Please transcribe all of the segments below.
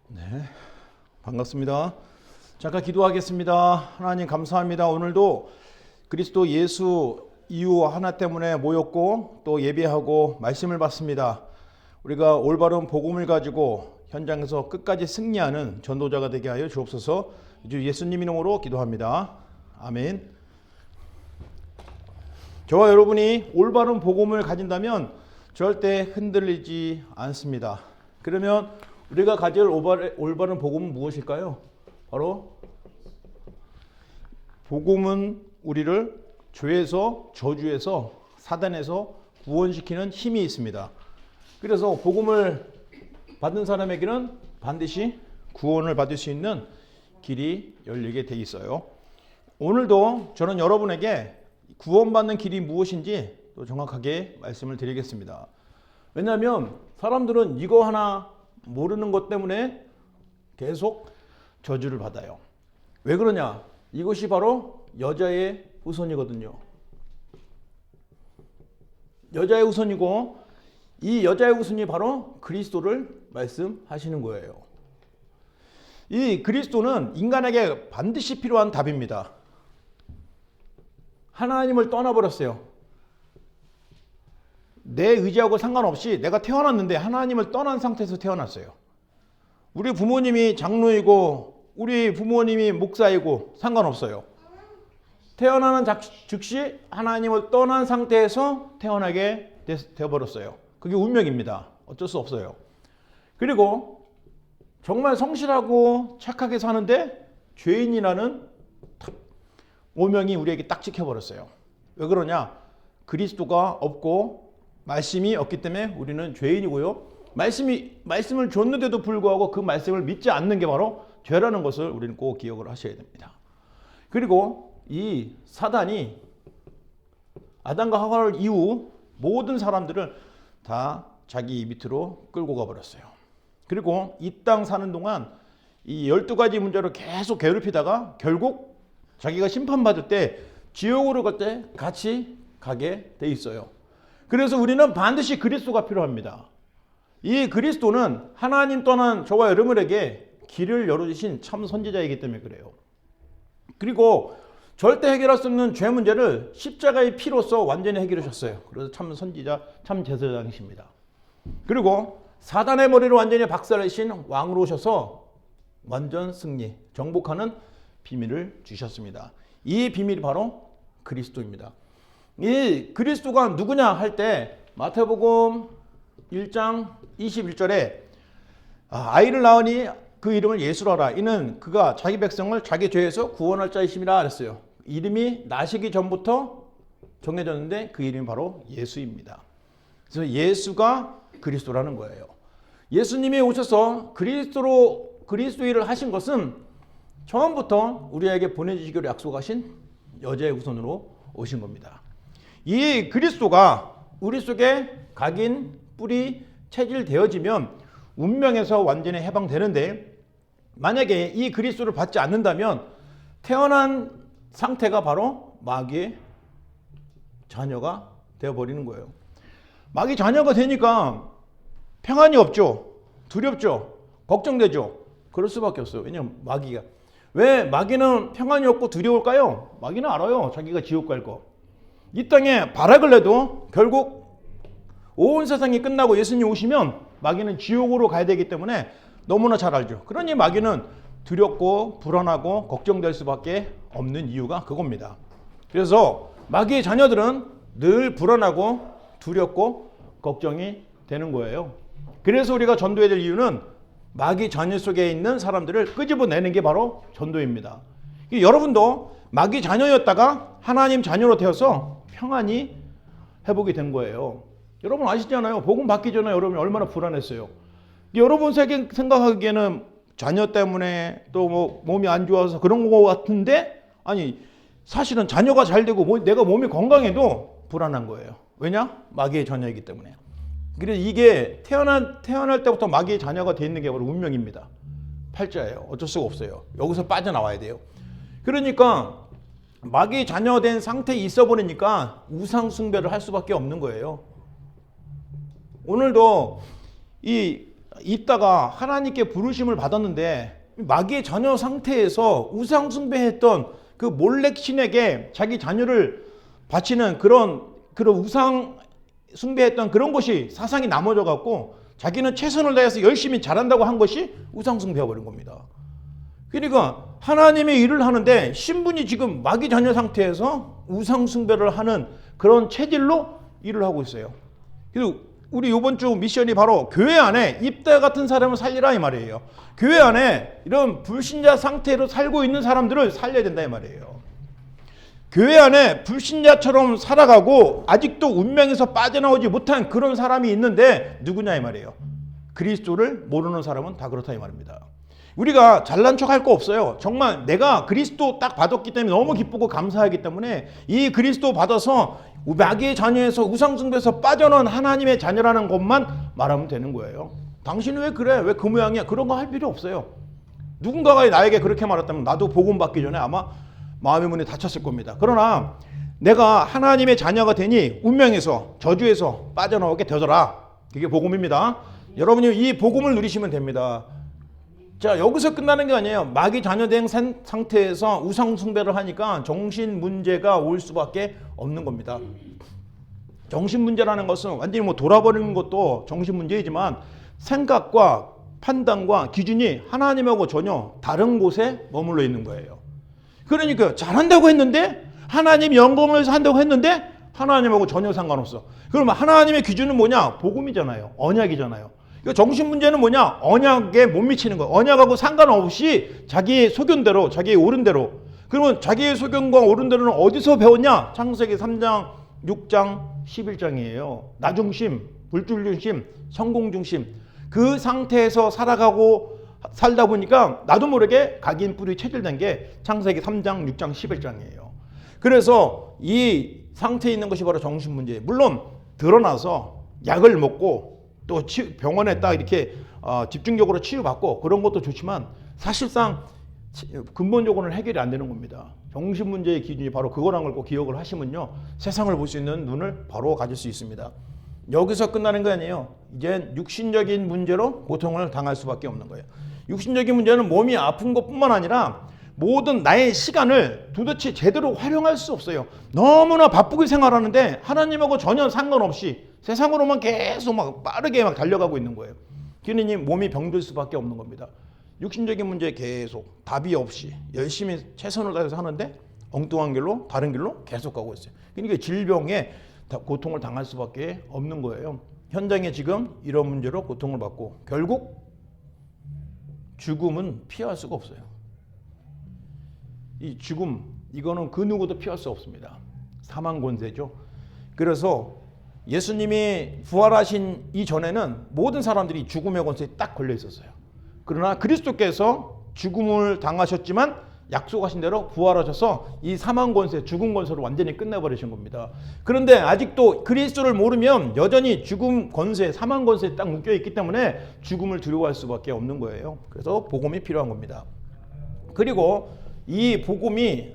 네, 반갑습니다. 잠깐 기도하겠습니다. 하나님 감사합니다. 오늘도 그리스도 예수 이유 하나 때문에 모였고 또 예배하고 말씀을 받습니다. 우리가 올바른 복음을 가지고 현장에서 끝까지 승리하는 전도자가 되게 하여 주옵소서. 주 예수님 이름으로 기도합니다. 아멘. 저와 여러분이 올바른 복음을 가진다면 절대 흔들리지 않습니다. 그러면 우리가 가질 올바른 복음은 무엇일까요? 바로 복음은 우리를 죄에서, 저주에서, 사단에서 구원시키는 힘이 있습니다. 그래서 복음을 받은 사람에게는 반드시 구원을 받을 수 있는 길이 열리게 돼 있어요. 오늘도 저는 여러분에게 구원받는 길이 무엇인지 또 정확하게 말씀을 드리겠습니다. 왜냐하면 사람들은 이거 하나 모르는 것 때문에 계속 저주를 받아요. 왜 그러냐? 이것이 바로 여자의 후손이거든요. 여자의 후손이고 이 여자의 후손이 바로 그리스도를 말씀하시는 거예요. 이 그리스도는 인간에게 반드시 필요한 답입니다. 하나님을 떠나버렸어요. 내 의지하고 상관없이 내가 태어났는데 하나님을 떠난 상태에서 태어났어요. 우리 부모님이 장로이고 우리 부모님이 목사이고 상관없어요. 태어나는 즉시 하나님을 떠난 상태에서 태어나게 되어버렸어요. 그게 운명입니다. 어쩔 수 없어요. 그리고 정말 성실하고 착하게 사는데 죄인이라는 오명이 우리에게 딱 찍혀버렸어요. 왜 그러냐? 그리스도가 없고 말씀이 없기 때문에 우리는 죄인이고요. 말씀을 줬는데도 불구하고 그 말씀을 믿지 않는 게 바로 죄라는 것을 우리는 꼭 기억을 하셔야 됩니다. 그리고 이 사단이 아담과 하와를 이후 모든 사람들을 다 자기 밑으로 끌고 가버렸어요. 그리고 이 땅 사는 동안 이 12가지 문제로 계속 괴롭히다가 결국 자기가 심판받을 때 지옥으로 갈 때 같이 가게 돼 있어요. 그래서 우리는 반드시 그리스도가 필요합니다. 이 그리스도는 하나님 떠난 저와 여러분에게 길을 열어주신 참 선지자이기 때문에 그래요. 그리고 절대 해결할 수 없는 죄 문제를 십자가의 피로써 완전히 해결해 주셨어요. 그래서 참 선지자, 참 제사장이십니다. 그리고 사단의 머리를 완전히 박살내신 왕으로 오셔서 완전 승리, 정복하는 비밀을 주셨습니다. 이 비밀이 바로 그리스도입니다. 이 그리스도가 누구냐 할 때 마태복음 1장 21절에 아이를 낳으니 그 이름을 예수라 하라. 이는 그가 자기 백성을 자기 죄에서 구원할 자이심이라 그랬어요. 이름이 나시기 전부터 정해졌는데 그 이름이 바로 예수입니다. 그래서 예수가 그리스도라는 거예요. 예수님이 오셔서 그리스도 일을 하신 것은 처음부터 우리에게 보내주시기로 약속하신 여자의 후손으로 오신 겁니다. 이 그리스도가 우리 속에 각인, 뿌리, 체질 되어지면 운명에서 완전히 해방되는데 만약에 이 그리스도를 받지 않는다면 태어난 상태가 바로 마귀의 자녀가 되어버리는 거예요. 마귀 자녀가 되니까 평안이 없죠. 두렵죠. 걱정되죠. 그럴 수밖에 없어요. 왜냐하면 마귀가. 왜 마귀는 평안이 없고 두려울까요? 마귀는 알아요. 자기가 지옥 갈 거. 이 땅에 발악을 해도 결국 온 세상이 끝나고 예수님 오시면 마귀는 지옥으로 가야 되기 때문에 너무나 잘 알죠. 그러니 마귀는 두렵고 불안하고 걱정될 수밖에 없는 이유가 그겁니다. 그래서 마귀의 자녀들은 늘 불안하고 두렵고 걱정이 되는 거예요. 그래서 우리가 전도해야 될 이유는 마귀 자녀 속에 있는 사람들을 끄집어내는 게 바로 전도입니다. 여러분도 마귀 자녀였다가 하나님 자녀로 되어서 평안히 회복이 된 거예요. 여러분 아시잖아요. 복음 받기 전에 여러분이 얼마나 불안했어요. 여러분 생각하기에는 자녀 때문에 또 뭐 몸이 안 좋아서 그런 거 같은데 아니 사실은 자녀가 잘 되고 내가 몸이 건강해도 불안한 거예요. 왜냐? 마귀의 자녀이기 때문에. 그래서 이게 태어날 때부터 마귀의 자녀가 돼 있는 게 바로 운명입니다. 팔자예요. 어쩔 수가 없어요. 여기서 빠져나와야 돼요. 그러니까 마귀의 자녀된 상태에 있어 버리니까 우상 숭배를 할 수밖에 없는 거예요. 오늘도 이 입다가 하나님께 부르심을 받았는데 마귀의 자녀 상태에서 우상 숭배했던 그 몰렉 신에게 자기 자녀를 바치는 그런 우상 숭배했던 그런 것이 사상이 남아져 갖고 자기는 최선을 다해서 열심히 잘한다고 한 것이 우상 숭배해 버린 겁니다. 그러니까 하나님의 일을 하는데 신분이 지금 마귀 자녀 상태에서 우상 숭배를 하는 그런 체질로 일을 하고 있어요. 그래서 우리 이번 주 미션이 바로 교회 안에 입다 같은 사람을 살리라 이 말이에요. 교회 안에 이런 불신자 상태로 살고 있는 사람들을 살려야 된다 이 말이에요. 교회 안에 불신자처럼 살아가고 아직도 운명에서 빠져나오지 못한 그런 사람이 있는데 누구냐 이 말이에요. 그리스도를 모르는 사람은 다 그렇다 이 말입니다. 우리가 잘난 척 할 거 없어요. 정말 내가 그리스도 딱 받았기 때문에 너무 기쁘고 감사하기 때문에 이 그리스도 받아서 마귀의 자녀에서 우상숭배에서 빠져나온 하나님의 자녀라는 것만 말하면 되는 거예요. 당신은 왜 그래? 왜 그 모양이야? 그런 거 할 필요 없어요. 누군가가 나에게 그렇게 말했다면 나도 복음 받기 전에 아마 마음의 문이 닫혔을 겁니다. 그러나 내가 하나님의 자녀가 되니 운명에서 저주에서 빠져나오게 되더라. 그게 복음입니다. 여러분이 이 복음을 누리시면 됩니다. 자, 여기서 끝나는 게 아니에요. 마귀 자녀된 상태에서 우상 숭배를 하니까 정신 문제가 올 수밖에 없는 겁니다. 정신 문제라는 것은 완전히 뭐 돌아버리는 것도 정신 문제이지만 생각과 판단과 기준이 하나님하고 전혀 다른 곳에 머물러 있는 거예요. 그러니까 잘한다고 했는데 하나님 영광을 위해서 한다고 했는데 하나님하고 전혀 상관없어. 그러면 하나님의 기준은 뭐냐? 복음이잖아요. 언약이잖아요. 정신 문제는 뭐냐? 언약에 못 미치는 거예요. 언약하고 상관없이 자기의 소견대로, 자기의 옳은 대로. 그러면 자기의 소견과 옳은 대로는 어디서 배웠냐? 창세기 3장, 6장, 11장이에요. 나 중심, 물질 중심, 성공 중심. 그 상태에서 살다 보니까 나도 모르게 각인 뿌리 체질된 게 창세기 3장, 6장, 11장이에요. 그래서 이 상태에 있는 것이 바로 정신 문제예요. 물론 드러나서 약을 먹고 또 병원에 딱 이렇게 집중적으로 치유받고 그런 것도 좋지만 사실상 근본적으로는 해결이 안 되는 겁니다. 정신 문제의 기준이 바로 그거라는 걸 꼭 기억을 하시면요. 세상을 볼 수 있는 눈을 바로 가질 수 있습니다. 여기서 끝나는 거 아니에요. 이젠 육신적인 문제로 고통을 당할 수밖에 없는 거예요. 육신적인 문제는 몸이 아픈 것뿐만 아니라 모든 나의 시간을 도대체 제대로 활용할 수 없어요. 너무나 바쁘게 생활하는데 하나님하고 전혀 상관없이 세상으로만 계속 막 빠르게 막 달려가고 있는 거예요. 그러니 몸이 병들 수밖에 없는 겁니다. 육신적인 문제에 계속 답이 없이 열심히 최선을 다해서 하는데 엉뚱한 길로 다른 길로 계속 가고 있어요. 그러니까 질병에 고통을 당할 수밖에 없는 거예요. 현장에 지금 이런 문제로 고통을 받고 결국 죽음은 피할 수가 없어요. 이 죽음, 이거는 그 누구도 피할 수 없습니다. 사망 권세죠. 그래서 예수님이 부활하신 이전에는 모든 사람들이 죽음의 권세에 딱 걸려 있었어요. 그러나 그리스도께서 죽음을 당하셨지만 약속하신 대로 부활하셔서 이 사망 권세, 죽음 권세를 완전히 끝내버리신 겁니다. 그런데 아직도 그리스도를 모르면 여전히 죽음 권세, 사망 권세에 딱 묶여 있기 때문에 죽음을 두려워할 수밖에 없는 거예요. 그래서 복음이 필요한 겁니다. 그리고 이 복음이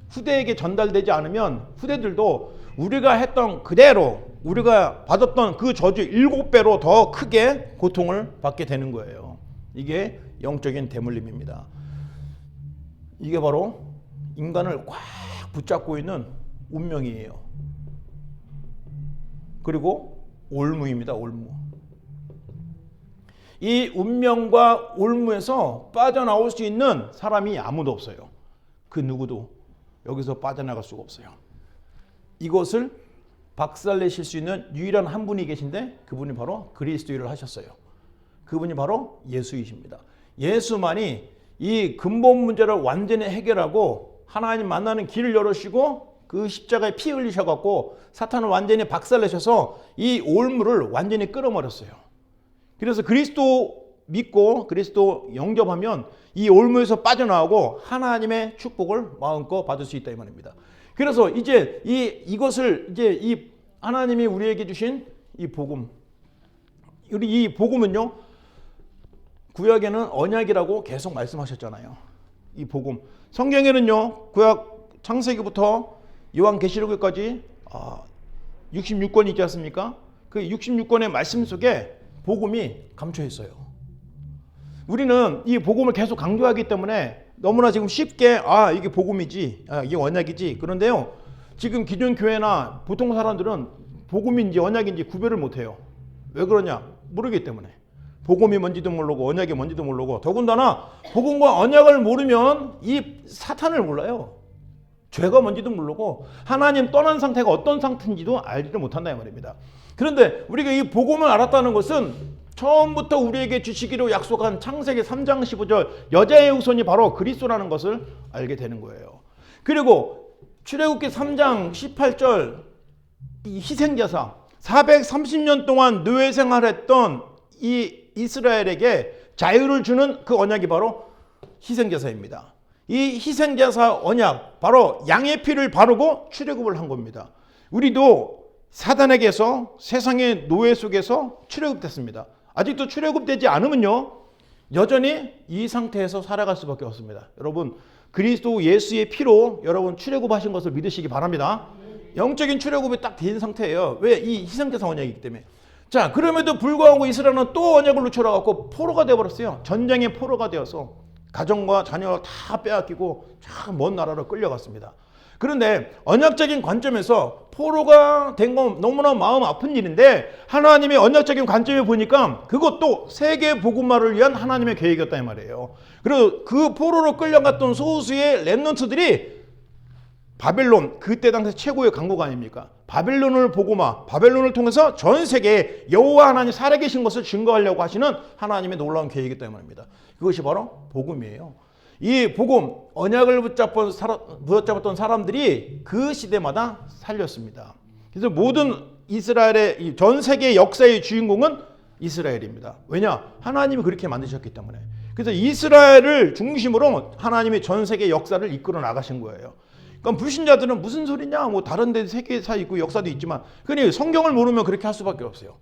후대에게 전달되지 않으면 후대들도 우리가 했던 그대로 우리가 받았던 그 저주 7배로 더 크게 고통을 받게 되는 거예요. 이게 영적인 대물림입니다. 이게 바로 인간을 꽉 붙잡고 있는 운명이에요. 그리고 올무입니다. 올무. 이 운명과 올무에서 빠져나올 수 있는 사람이 아무도 없어요. 그 누구도 여기서 빠져나갈 수가 없어요. 이것을 박살내실 수 있는 유일한 한 분이 계신데 그분이 바로 그리스도를 하셨어요. 그분이 바로 예수이십니다. 예수만이 이 근본 문제를 완전히 해결하고 하나님 만나는 길을 열으시고 그 십자가에 피 흘리셔갖고 사탄을 완전히 박살내셔서 이 올무를 완전히 끌어버렸어요. 그래서 그리스도 믿고 그리스도 영접하면 이 올무에서 빠져나오고 하나님의 축복을 마음껏 받을 수 있다 이 말입니다. 그래서 이제 이것을 이제 이 하나님이 우리에게 주신 이 복음, 우리 이 복음은요 구약에는 언약이라고 계속 말씀하셨잖아요. 이 복음 성경에는요 구약 창세기부터 요한계시록까지 66권이 있지 않습니까? 그 66권의 말씀 속에 복음이 감춰 있어요. 우리는 이 복음을 계속 강조하기 때문에 너무나 지금 쉽게 이게 복음이지, 이게 언약이지. 그런데요, 지금 기존 교회나 보통 사람들은 복음인지 언약인지 구별을 못해요. 왜 그러냐? 모르기 때문에. 복음이 뭔지도 모르고 언약이 뭔지도 모르고, 더군다나 복음과 언약을 모르면 이 사탄을 몰라요. 죄가 뭔지도 모르고 하나님 떠난 상태가 어떤 상태인지도 알지도 못한다 이 말입니다. 그런데 우리가 이 복음을 알았다는 것은 처음부터 우리에게 주시기로 약속한 창세기 3장 15절 여자의 후손이 바로 그리스도라는 것을 알게 되는 거예요. 그리고 출애굽기 3장 18절 이 희생제사 430년 동안 노예 생활했던 이 이스라엘에게 자유를 주는 그 언약이 바로 희생제사입니다. 이 희생제사 언약, 바로 양의 피를 바르고 출애굽을 한 겁니다. 우리도 사단에게서 세상의 노예 속에서 출애굽됐습니다. 아직도 출애굽되지 않으면요, 여전히 이 상태에서 살아갈 수밖에 없습니다. 여러분, 그리스도 예수의 피로 여러분 출애굽하신 것을 믿으시기 바랍니다. 영적인 출애굽이 딱 된 상태예요. 왜? 이 희생제사 언약이기 때문에. 자, 그럼에도 불구하고 이스라엘은 또 언약을 놓쳐라갖고 포로가 되어버렸어요. 전쟁의 포로가 되어서 가정과 자녀를 다 빼앗기고 참 먼 나라로 끌려갔습니다. 그런데 언약적인 관점에서 포로가 된 건 너무나 마음 아픈 일인데, 하나님의 언약적인 관점에 보니까 그것도 세계 복음화를 위한 하나님의 계획이었다 이 말이에요. 그리고 그 포로로 끌려갔던 소수의 렘넌트들이 바벨론, 그때 당시 최고의 강국 아닙니까? 바벨론을 복음화, 바벨론을 통해서 전 세계에 여호와 하나님 살아계신 것을 증거하려고 하시는 하나님의 놀라운 계획이기 때문입니다. 그것이 바로 복음이에요. 이 복음, 언약을 붙잡았던 사람들이 그 시대마다 살렸습니다. 그래서 모든 이스라엘의 전 세계 역사의 주인공은 이스라엘입니다. 왜냐? 하나님이 그렇게 만드셨기 때문에. 그래서 이스라엘을 중심으로 하나님이 전 세계 역사를 이끌어 나가신 거예요. 그럼 불신자들은 무슨 소리냐? 뭐 다른 데 세계사 있고 역사도 있지만, 그러니 성경을 모르면 그렇게 할 수밖에 없어요.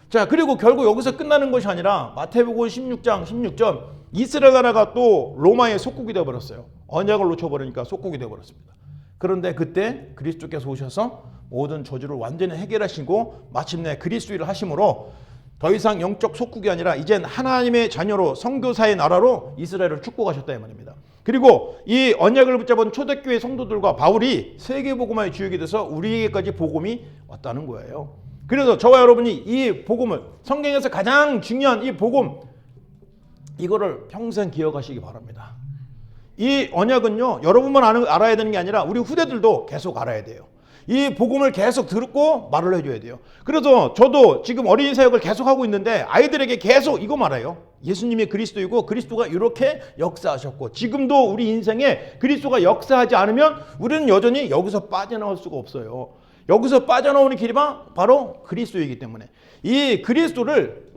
자, 그리고 결국 여기서 끝나는 것이 아니라 마태복음 16장 16절 이스라엘 나라가 또 로마의 속국이 되어버렸어요. 언약을 놓쳐버리니까 속국이 되어버렸습니다. 그런데 그때 그리스도께서 오셔서 모든 저주를 완전히 해결하시고 마침내 그리스도를 하심으로 더 이상 영적 속국이 아니라 이젠 하나님의 자녀로 선교사의 나라로 이스라엘을 축복하셨다 이 말입니다. 그리고 이 언약을 붙잡은 초대교회 성도들과 바울이 세계복음화의 주역이 돼서 우리에게까지 복음이 왔다는 거예요. 그래서 저와 여러분이 이 복음을, 성경에서 가장 중요한 이 복음, 이거를 평생 기억하시기 바랍니다. 이 언약은요, 여러분만 알아야 되는 게 아니라 우리 후대들도 계속 알아야 돼요. 이 복음을 계속 듣고 말을 해줘야 돼요. 그래서 저도 지금 어린이 사역을 계속 하고 있는데 아이들에게 계속 이거 말해요. 예수님이 그리스도이고 그리스도가 이렇게 역사하셨고, 지금도 우리 인생에 그리스도가 역사하지 않으면 우리는 여전히 여기서 빠져나올 수가 없어요. 여기서 빠져나오는 길이 바로 그리스도이기 때문에 이 그리스도를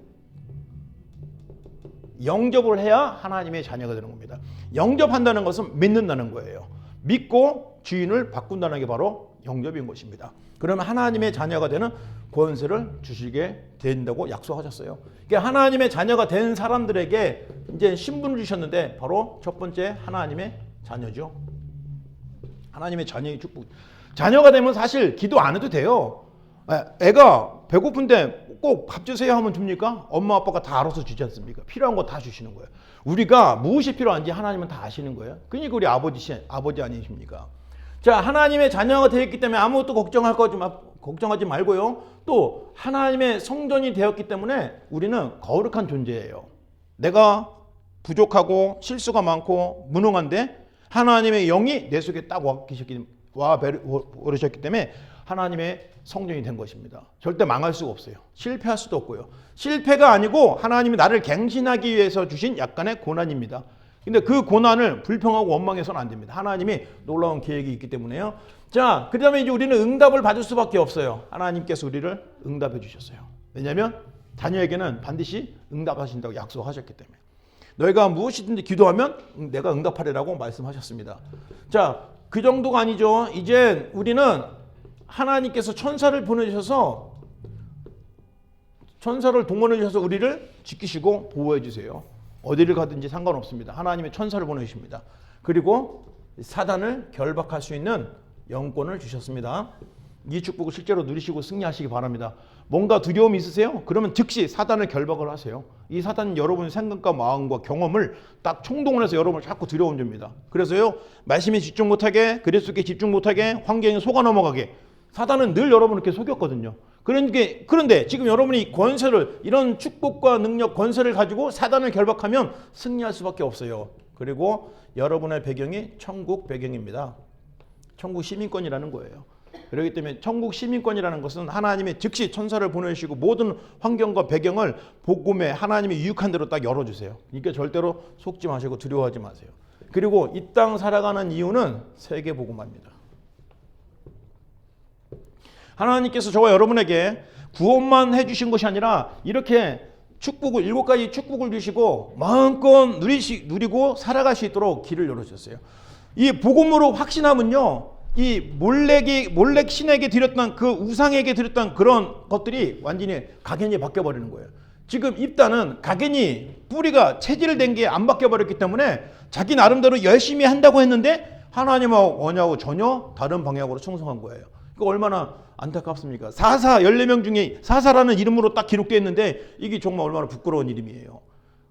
영접을 해야 하나님의 자녀가 되는 겁니다. 영접한다는 것은 믿는다는 거예요. 믿고 주인을 바꾼다는 게 바로 영접인 것입니다. 그러면 하나님의 자녀가 되는 권세를 주시게 된다고 약속하셨어요. 그러니까 하나님의 자녀가 된 사람들에게 이제 신분을 주셨는데 바로 첫 번째 하나님의 자녀죠. 하나님의 자녀의 축복. 자녀가 되면 사실 기도 안 해도 돼요. 애가 배고픈데 꼭 밥 주세요 하면 줍니까? 엄마 아빠가 다 알아서 주지 않습니까? 필요한 거 다 주시는 거예요. 우리가 무엇이 필요한지 하나님은 다 아시는 거예요. 그러니까 우리 아버지 아니십니까? 자, 하나님의 자녀가 되었기 때문에 아무것도 걱정하지 말고요. 또 하나님의 성전이 되었기 때문에 우리는 거룩한 존재예요. 내가 부족하고 실수가 많고 무능한데 하나님의 영이 내 속에 딱 와 버리셨기 때문에 하나님의 성전이 된 것입니다. 절대 망할 수가 없어요. 실패할 수도 없고요. 실패가 아니고 하나님이 나를 갱신하기 위해서 주신 약간의 고난입니다. 근데 그 고난을 불평하고 원망해서는 안 됩니다. 하나님이 놀라운 계획이 있기 때문에요. 자, 그 다음에 이제 우리는 응답을 받을 수밖에 없어요. 하나님께서 우리를 응답해 주셨어요. 왜냐하면 자녀에게는 반드시 응답하신다고 약속하셨기 때문에. 너희가 무엇이든지 기도하면 내가 응답하리라고 말씀하셨습니다. 자, 그 정도가 아니죠. 이제 우리는 하나님께서 천사를 보내주셔서, 천사를 동원해 주셔서 우리를 지키시고 보호해 주세요. 어디를 가든지 상관없습니다. 하나님의 천사를 보내십니다. 그리고 사단을 결박할 수 있는 영권을 주셨습니다. 이 축복을 실제로 누리시고 승리하시기 바랍니다. 뭔가 두려움이 있으세요? 그러면 즉시 사단을 결박을 하세요. 이 사단은 여러분의 생각과 마음과 경험을 딱 총동을 해서 여러분을 자꾸 두려움 줍니다. 그래서요, 말씀에 집중 못하게, 그리스도께 집중 못하게, 환경에 속아 넘어가게, 사단은 늘 여러분을 이렇게 속였거든요. 그런데 지금 여러분이 권세를, 이런 축복과 능력, 권세를 가지고 사단을 결박하면 승리할 수밖에 없어요. 그리고 여러분의 배경이 천국 배경입니다. 천국 시민권이라는 거예요. 그렇기 때문에 천국 시민권이라는 것은 하나님이 즉시 천사를 보내시고 모든 환경과 배경을 복음에 하나님이 유익한 대로 딱 열어주세요. 그러니까 절대로 속지 마시고 두려워하지 마세요. 그리고 이 땅 살아가는 이유는 세계 복음화입니다. 하나님께서 저와 여러분에게 구원만 해주신 것이 아니라 이렇게 축복을, 7가지 축복을 주시고 마음껏 누리고 살아갈 수 있도록 길을 열어주셨어요. 이 복음으로 확신하면요, 이 몰렉 신에게 드렸던 그 우상에게 드렸던 그런 것들이 완전히 각인이 바뀌어버리는 거예요. 지금 입단은 각인이 뿌리가 체질된 게 안 바뀌어버렸기 때문에 자기 나름대로 열심히 한다고 했는데 하나님하고 원하고 전혀 다른 방향으로 충성한 거예요. 그 얼마나 안타깝습니까? 14명 중에 사사라는 이름으로 딱 기록되어 있는데 이게 정말 얼마나 부끄러운 이름이에요.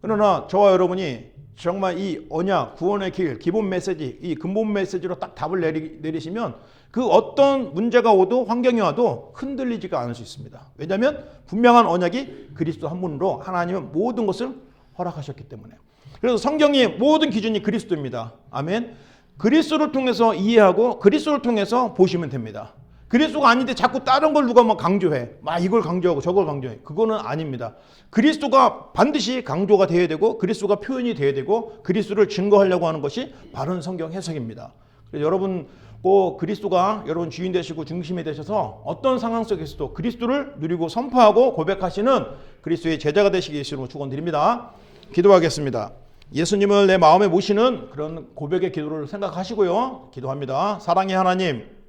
그러나 저와 여러분이 정말 이 언약, 구원의 길, 기본 메시지, 이 근본 메시지로 딱 답을 내리시면 그 어떤 문제가 오도 환경이 와도 흔들리지가 않을 수 있습니다. 왜냐하면 분명한 언약이 그리스도 한 분으로 하나님은 모든 것을 허락하셨기 때문에. 그래서 성경의 모든 기준이 그리스도입니다. 아멘. 그리스도를 통해서 이해하고 그리스도를 통해서 보시면 됩니다. 그리스도가 아닌데 자꾸 다른 걸 누가 막 강조해. 막 이걸 강조하고 저걸 강조해. 그거는 아닙니다. 그리스도가 반드시 강조가 되어야 되고 그리스도가 표현이 되어야 되고 그리스도를 증거하려고 하는 것이 바른 성경 해석입니다. 그래서 여러분 꼭 그리스도가 여러분 주인 되시고 중심이 되셔서 어떤 상황 속에서도 그리스도를 누리고 선포하고 고백하시는 그리스도의 제자가 되시기 위해서 축원드립니다. 기도하겠습니다. 예수님을 내 마음에 모시는 그런 고백의 기도를 생각하시고요. 기도합니다. 사랑의 하나님,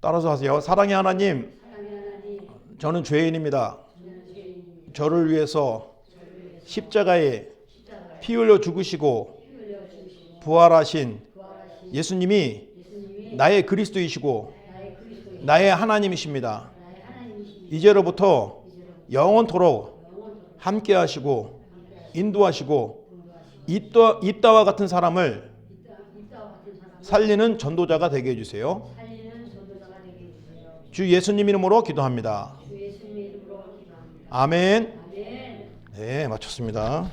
따라서 하세요. 사랑의 하나님, 저는 죄인입니다. 저를 위해서 십자가에 피 흘려 죽으시고 부활하신 예수님이 나의 그리스도이시고 나의 하나님이십니다. 이제로부터 영원토록 함께 하시고 인도하시고 이따와 같은 사람을 살리는 전도자가 되게 해주세요. 주 예수님 이름으로 기도합니다. 아멘. 네, 마쳤습니다.